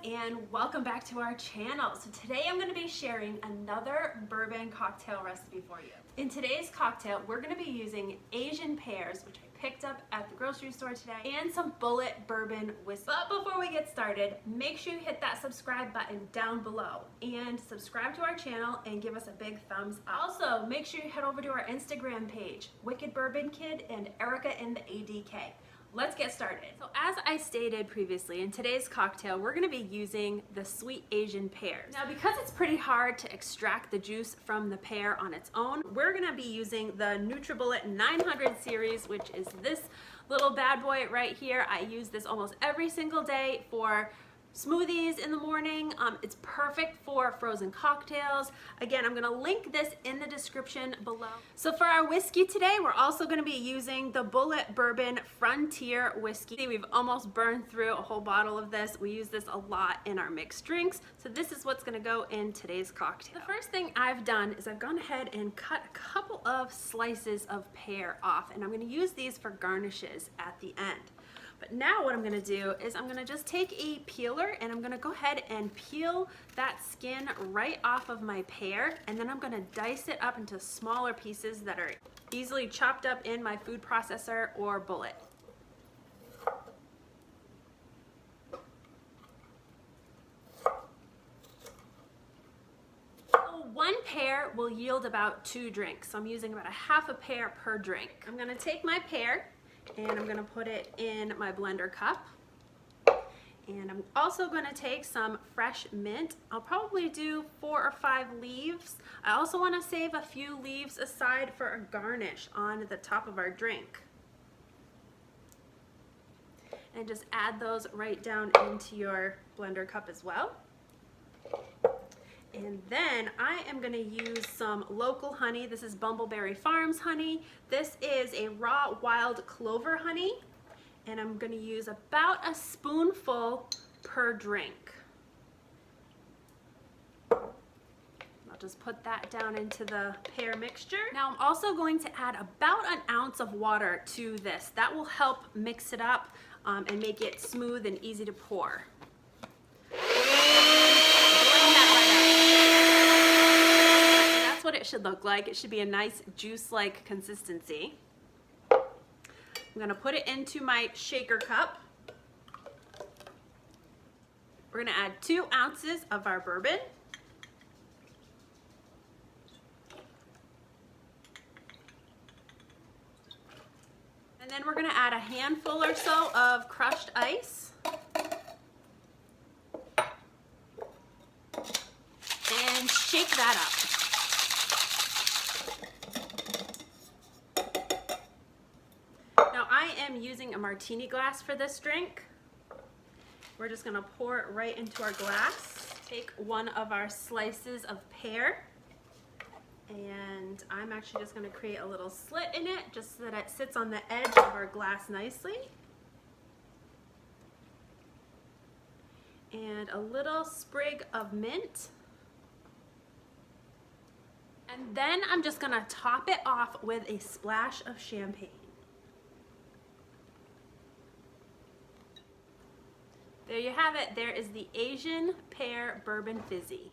and welcome back to our channel. So today I'm going to be sharing another bourbon cocktail recipe for you. In today's cocktail, we're going to be using Asian pears, which I picked up at the grocery store today, and some bullet bourbon whiskey. But before we get started, make sure you hit that subscribe button down below and subscribe to our channel and give us a big thumbs up. Also, make sure you head over to our Instagram page, Wicked Bourbon Kid and Erica in the ADK. Let's get started. So as I stated previously, in today's cocktail, we're gonna be using the sweet Asian pears. Now, because it's pretty hard to extract the juice from the pear on its own, we're gonna be using the NutriBullet 900 series, which is this little bad boy right here. I use this almost every single day for smoothies in the morning. It's perfect for frozen cocktails. Again, I'm gonna link this in the description below. So for our whiskey today, we're also gonna be using the Bullet Bourbon Frontier whiskey. We've almost burned through a whole bottle of this. We use this a lot in our mixed drinks. So this is what's gonna go in today's cocktail. The first thing I've done is I've gone ahead and cut a couple of slices of pear off, and I'm gonna use these for garnishes at the end. But now what I'm gonna do is I'm gonna just take a peeler and I'm gonna go ahead and peel that skin right off of my pear, and then I'm gonna dice it up into smaller pieces that are easily chopped up in my food processor or bullet. So one pear will yield about 2 drinks, so I'm using about a half a pear per drink. I'm gonna take my pear and I'm gonna put it in my blender cup. And I'm also gonna take some fresh mint. I'll probably do 4 or 5 leaves. I also wanna save a few leaves aside for a garnish on the top of our drink. And just add those right down into your blender cup as well. And then I am gonna use some local honey. This is Bumbleberry Farms honey. This is a raw wild clover honey. And I'm gonna use about a spoonful per drink. I'll just put that down into the pear mixture. Now I'm also going to add about an ounce of water to this. That will help mix it up and make it smooth and easy to pour. What it should look like. It should be a nice juice-like consistency. I'm gonna put it into my shaker cup. We're gonna add 2 ounces of our bourbon. And then we're gonna add a handful or so of crushed ice. And shake that up. I am using a martini glass for this drink. We're just gonna pour it right into our glass. Take one of our slices of pear, and I'm actually just gonna create a little slit in it just so that it sits on the edge of our glass nicely. And a little sprig of mint. And then I'm just gonna top it off with a splash of champagne. There you have it. There is the Asian Pear Bourbon Fizzy.